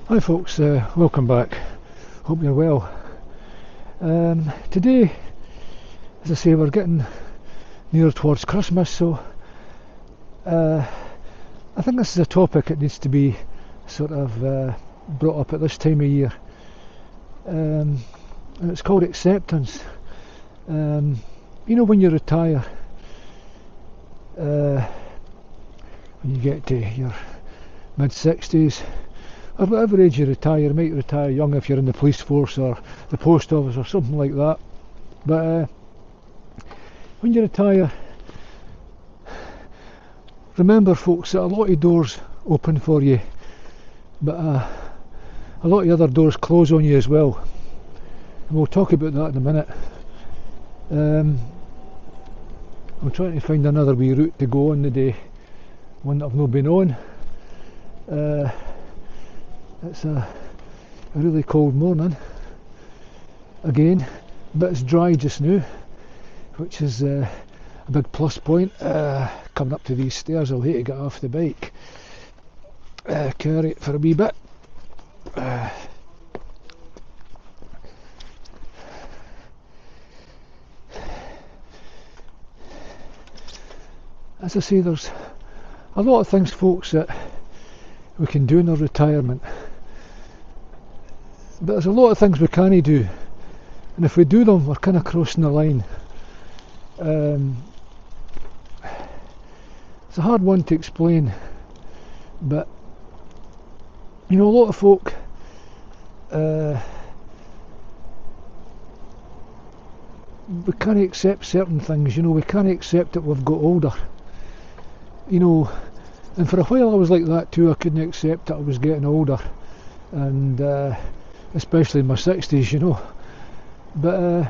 Hi folks, welcome back. Hope you're well. Today, as I say, we're getting nearer towards Christmas, so I think this is a topic that needs to be sort of brought up at this time of year. And it's called acceptance. When you retire, when you get to your mid-60s, or whatever age you retire, you might retire young if you're in the police force or the post office or something like that. But when you retire, remember folks that a lot of doors open for you, but a lot of other doors close on you as well. And we'll talk about that in a minute. I'm trying to find another wee route to go on today, one that I've not been on. It's a really cold morning again, but it's dry just now, which is a big plus point. Coming up to these stairs, I'll hate to get off the bike, carry it for a wee bit. As I say, there's a lot of things, folks, that we can do in our retirement, but there's a lot of things we can't do, and if we do them, we're kind of crossing the line. It's a hard one to explain, but a lot of folk we can't accept certain things. We can't accept that we've got older, and for a while I was like that too. I couldn't accept that I was getting older, and especially in my 60s, but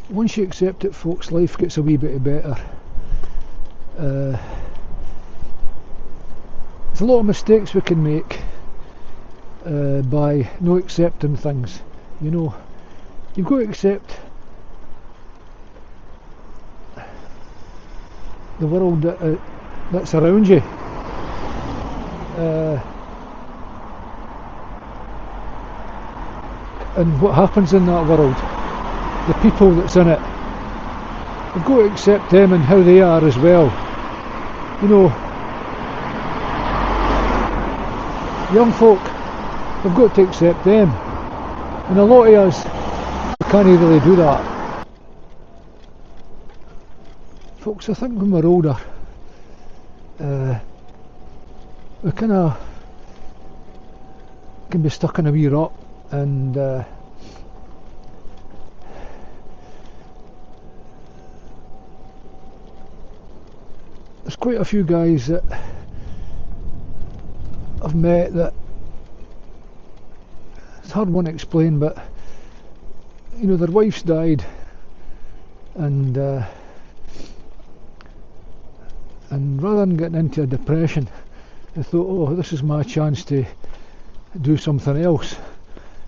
once you accept it, folks, life gets a wee bit better. There's a lot of mistakes we can make by not accepting things. You've got to accept the world that's around you. And what happens in that world, the people that's in it. You've got to accept them and how they are as well. Young folk, we've got to accept them, and a lot of us can't really do that. Folks, I think when we're older, we kind of can be stuck in a wee rut, and there's quite a few guys that I've met that it's a hard one to explain, but their wife's died, and rather than getting into a depression, they thought, oh, this is my chance to do something else,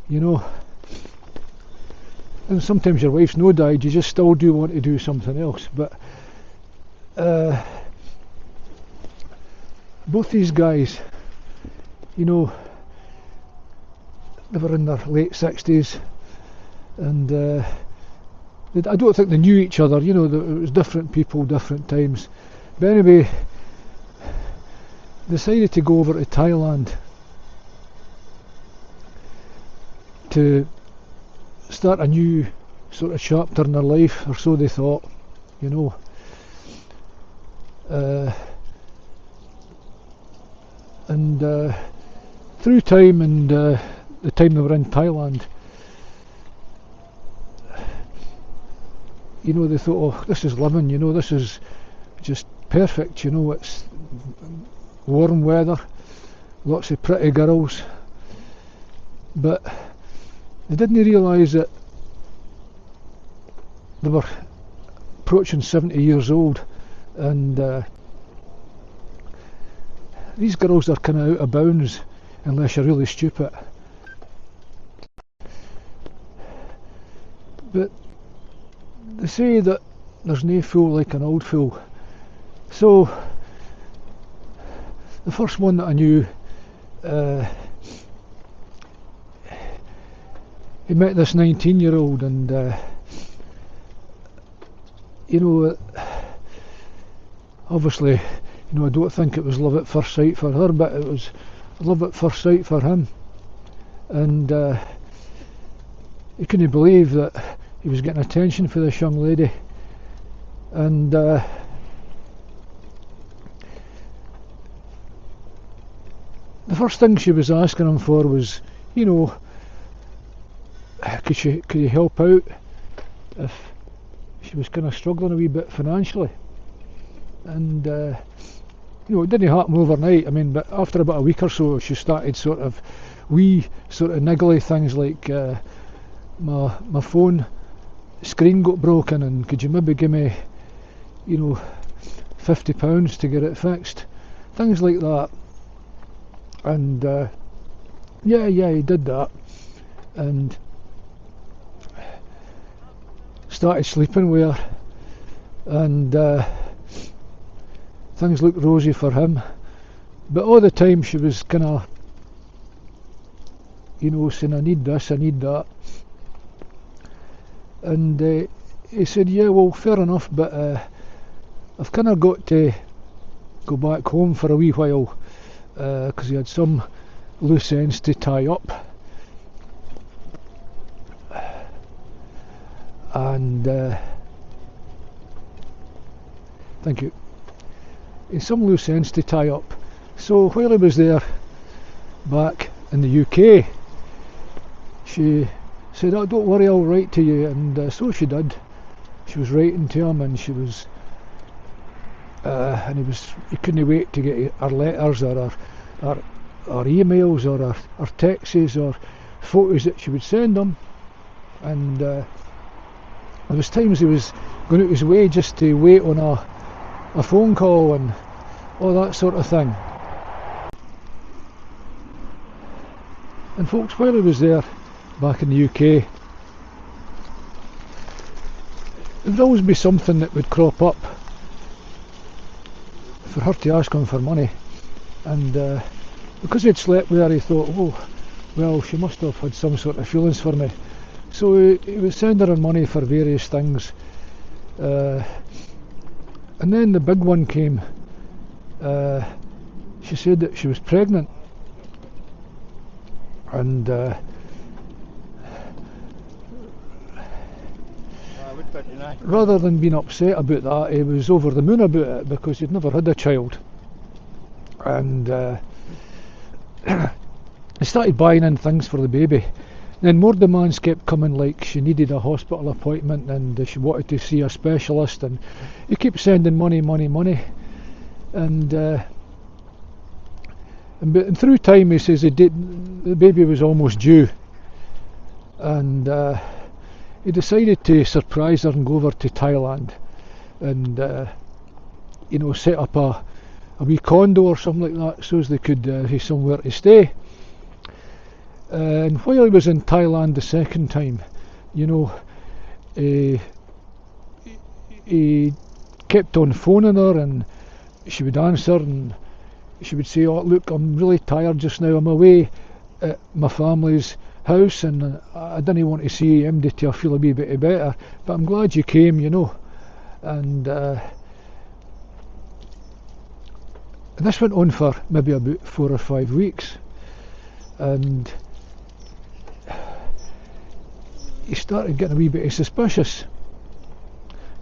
and sometimes your wife's no died, you just still do want to do something else. But both these guys, they were in their late 60s, and I don't think they knew each other. It was different people, different times. But anyway, decided to go over to Thailand to start a new sort of chapter in their life, or so they thought, and through time and the time they were in Thailand, they thought, oh, this is living, this is just perfect, it's warm weather, lots of pretty girls. But they didn't realise that they were approaching 70 years old, and these girls are kind of out of bounds unless you're really stupid. But they say that there's no fool like an old fool. So the first one that I knew, he met this 19-year-old, and you know, obviously, you know, I don't think it was love at first sight for her, but it was love at first sight for him. And he couldn't believe that he was getting attention for this young lady. And the first thing she was asking him for was, you know, could he help out if she was kind of struggling a wee bit financially. And you know, it didn't happen overnight. I mean, but after about a week or so, she started sort of niggly things like, my phone screen got broken, and could you maybe give me, you know, £50 to get it fixed, things like that. And yeah, he did that, and started sleeping with her, and things looked rosy for him. But all the time she was kind of, you know, saying, I need this, I need that. And he said, yeah, well, fair enough, but I've kind of got to go back home for a wee while, because he had some loose ends to tie up. And thank you. Some loose ends to tie up. So while he was there back in the UK, she said, oh, don't worry, I'll write to you. And so she did. She was writing to him, and she was and he couldn't wait to get her letters, or her emails, or her texts, or photos that she would send him. And there was times he was going out his way just to wait on a phone call and all that sort of thing. And folks, while he was there back in the UK, there would always be something that would crop up for her to ask him for money. And because he'd slept with her, he thought, oh, well, she must have had some sort of feelings for me. So he was sending her money for various things. And then the big one came. She said that she was pregnant. And rather than being upset about that, he was over the moon about it, because he'd never had a child. And he started buying in things for the baby. Then more demands kept coming, like she needed a hospital appointment, and she wanted to see a specialist, and he kept sending money. And through time, he says the baby was almost due, and he decided to surprise her and go over to Thailand, and you know, set up a wee condo or something like that, so as they could have somewhere to stay. And while he was in Thailand the second time, you know, he kept on phoning her, and she would answer, and she would say, oh look, I'm really tired just now, I'm away at my family's house, and I didn't want to see him till I feel a wee bit better, but I'm glad you came, you know. And this went on for maybe about 4 or 5 weeks, and he started getting a wee bit suspicious.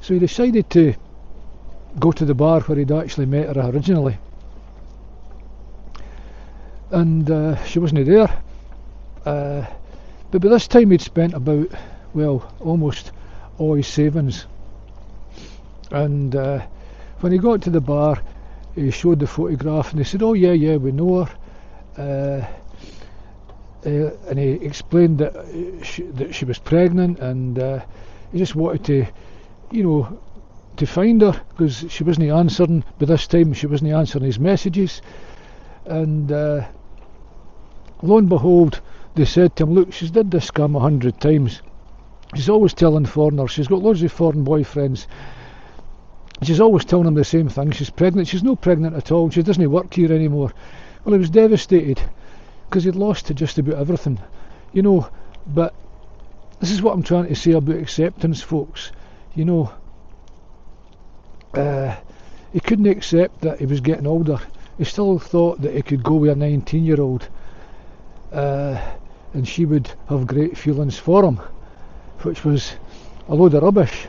So he decided to go to the bar where he'd actually met her originally, and she wasn't there. But by this time he'd spent about, well, almost all his savings. And when he got to the bar, he showed the photograph, and they said, oh yeah, we know her. And he explained that she was pregnant, and he just wanted to, you know, to find her, because she wasn't answering. By this time she wasn't answering his messages. And lo and behold, they said to him, look, she's did this scam 100 times. She's always telling foreigners, she's got loads of foreign boyfriends, She's always telling him the same thing. She's pregnant. She's not pregnant at all. She doesn't work here anymore. Well, he was devastated because he'd lost to just about everything, you know. But this is what I'm trying to say about acceptance, folks. You know, he couldn't accept that he was getting older. He still thought that he could go with a 19-year-old and she would have great feelings for him, which was a load of rubbish.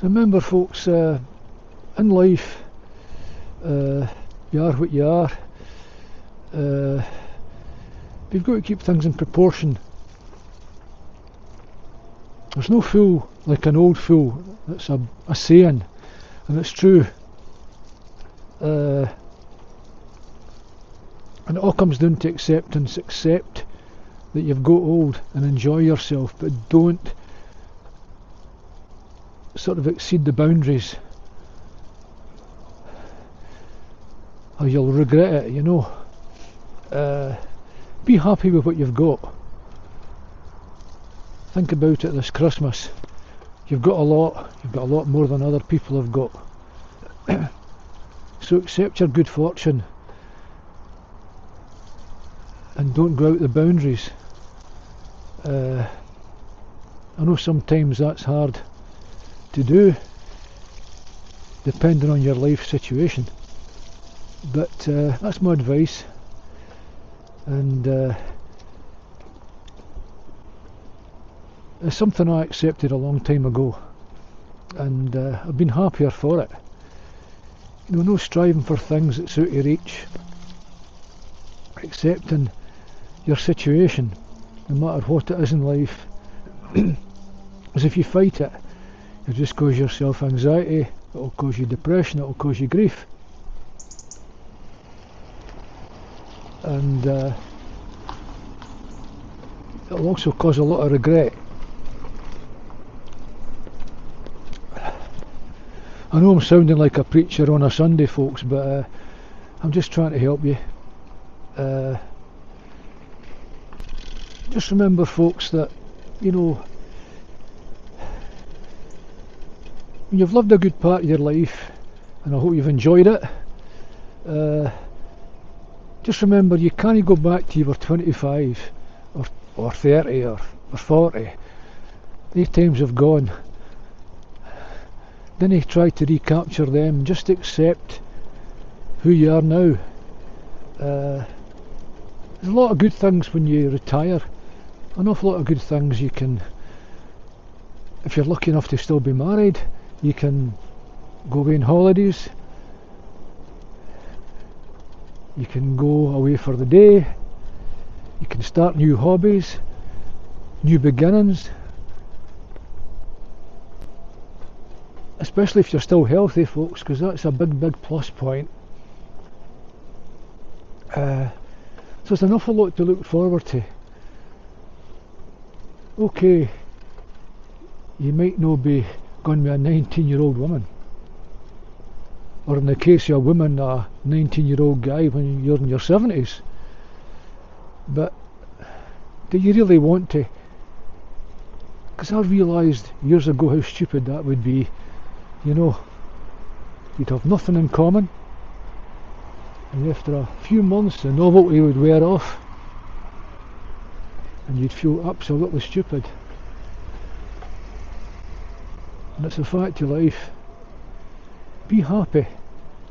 Remember, folks, in life, you are what you are. You've got to keep things in proportion. There's no fool like an old fool. That's a saying, and it's true. And it all comes down to acceptance. Accept that you've got old and enjoy yourself, but don't sort of exceed the boundaries, or you'll regret it, you know. Be happy with what you've got. Think about it this Christmas. You've got a lot. You've got a lot more than other people have got. So accept your good fortune and don't go out the boundaries. I know sometimes that's hard to do, depending on your life situation, but that's my advice. And it's something I accepted a long time ago, and I've been happier for it. You know, no striving for things that's out of reach. Accepting your situation, no matter what it is in life. Because if you fight it, you'll just cause yourself anxiety, it'll cause you depression, it'll cause you grief. And it'll also cause a lot of regret. I know I'm sounding like a preacher on a Sunday, folks, but I'm just trying to help you. Just remember, folks, that, you know, when you've lived a good part of your life, and I hope you've enjoyed it, just remember you can't go back to you were 25 or 30 or 40. These times have gone. Then you try to recapture them. Just accept who you are now. There's a lot of good things when you retire. An awful lot of good things. You can, if you're lucky enough to still be married, you can go away on holidays. You can go away for the day. You can start new hobbies, new beginnings. Especially if you're still healthy, folks, because that's a big plus point. So there's an awful lot to look forward to. Okay, you might not be going with a 19-year-old woman, or in the case of a woman, a 19-year-old guy when you're in your 70s. But do you really want to? Because I realised years ago how stupid that would be. You know, you'd have nothing in common, and after a few months the novelty would wear off and you'd feel absolutely stupid. And it's a fact of life. Be happy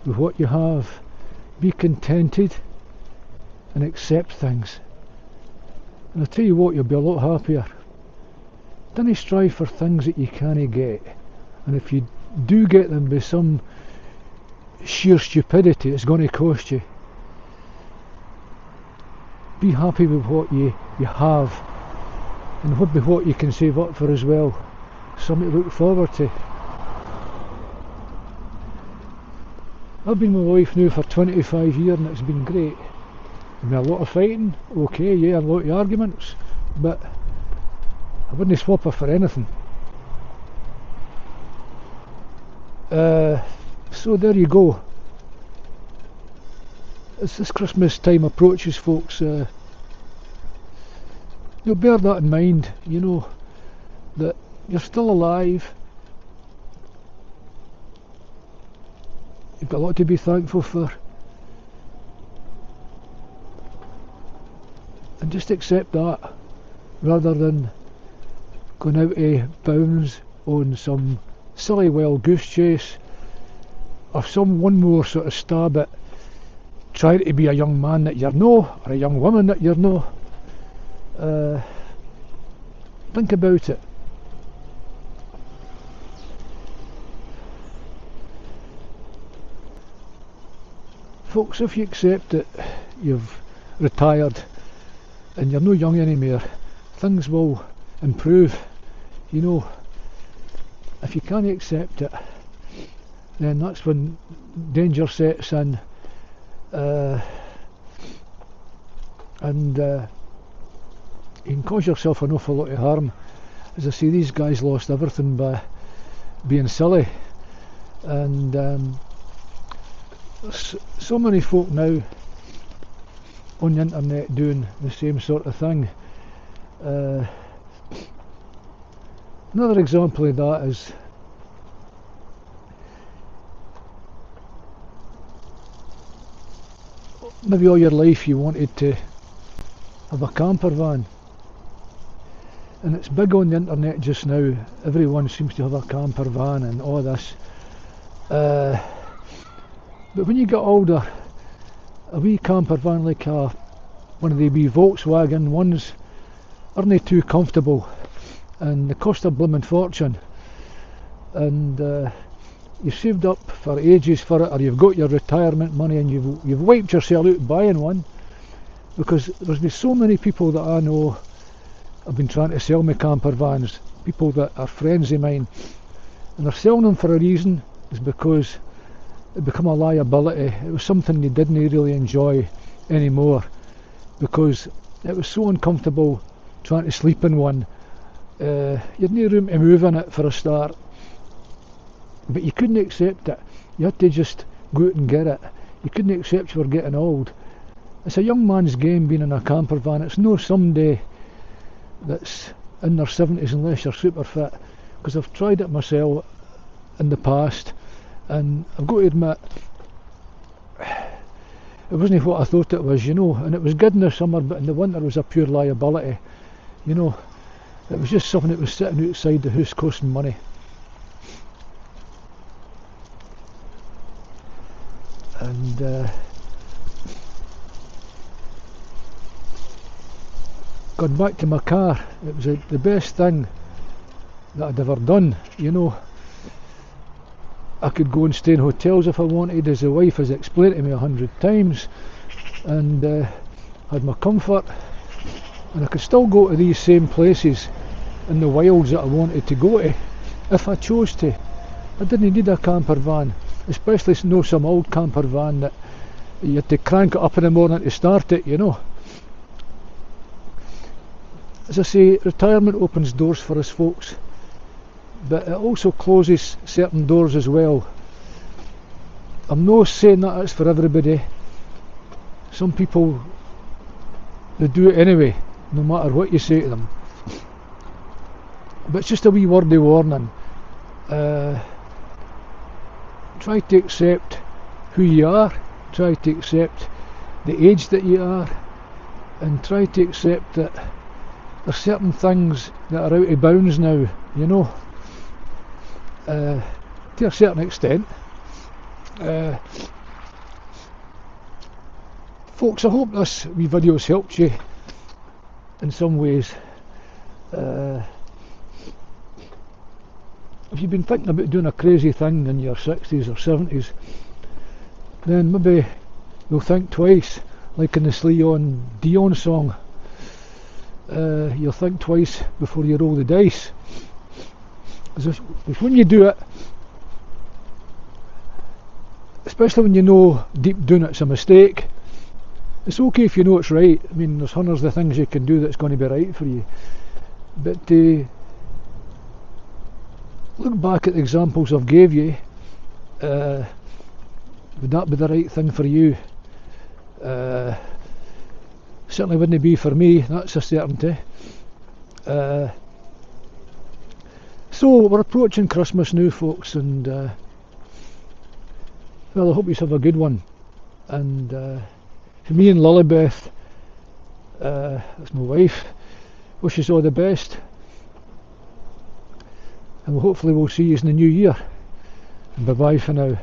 with what you have, be contented and accept things, and I'll tell you what, you'll be a lot happier. Don't strive for things that you can't get, and if you do get them with some sheer stupidity, it's going to cost you. Be happy with what you have, and with what you can save up for as well. Something to look forward to. I've been with my wife now for 25 years and it's been great. I mean, a lot of fighting, okay, yeah, a lot of arguments, but I wouldn't swap her for anything. So there you go. As this Christmas time approaches, folks, you'll bear that in mind, you know, that you're still alive, You've got a lot to be thankful for. And just accept that, rather than going out of bounds on some silly wild goose chase, or some one more sort of stab at trying to be a young man that you know, or a young woman that you know. Think about it. Folks, if you accept that you've retired and you're no young anymore, things will improve. You know, if you can't accept it, then that's when danger sets in, and you can cause yourself an awful lot of harm. As I say, these guys lost everything by being silly, and there's so many folk now on the internet doing the same sort of thing. Another example of that is maybe all your life you wanted to have a camper van, and it's big on the internet just now. Everyone seems to have a camper van and all this, but when you get older, a wee camper van like one of the wee Volkswagen ones aren't too comfortable, and they cost a blooming fortune, and you've saved up for ages for it, or you've got your retirement money and you've wiped yourself out buying one, because there's been so many people that I know have been trying to sell me camper vans, people that are friends of mine, and they're selling them for a reason. It's because it become a liability. It was something they didn't really enjoy anymore, because it was so uncomfortable trying to sleep in one. You had no room to move in it for a start, but you couldn't accept it. You had to just go out and get it. You couldn't accept you were getting old. It's a young man's game being in a camper van. It's no somebody that's in their 70s unless you're super fit, because I've tried it myself in the past, and I've got to admit, it wasn't what I thought it was, you know, and it was good in the summer, but in the winter it was a pure liability, you know. It was just something that was sitting outside the house costing money. And going back to my car, it was the best thing that I'd ever done, you know. I could go and stay in hotels if I wanted, as the wife has explained to me 100 times, and had my comfort, and I could still go to these same places in the wilds that I wanted to go to if I chose to. I didn't need a camper van, especially some old camper van that you had to crank it up in the morning to start it, you know. As I say, retirement opens doors for us folks, but it also closes certain doors as well. I'm not saying that it's for everybody. Some people, they do it anyway, no matter what you say to them. But it's just a wee word of warning. Try to accept who you are, try to accept the age that you are, and try to accept that there's certain things that are out of bounds now, you know. To a certain extent. Folks, I hope this wee video has helped you in some ways. If you've been thinking about doing a crazy thing in your 60s or 70s, then maybe you'll think twice, like in the Celine Dion song. You'll think twice before you roll the dice. Because when you do it, especially when you know deep down it's a mistake, it's okay if you know it's right. I mean, there's hundreds of things you can do that's going to be right for you, but look back at the examples I've gave you. Would that be the right thing for you? Certainly wouldn't be for me, that's a certainty. So we're approaching Christmas now, folks, and Well, I hope you have a good one. And for me and Lilybeth, that's my wife, wish us all the best. And hopefully we'll see you in the new year. And bye bye for now.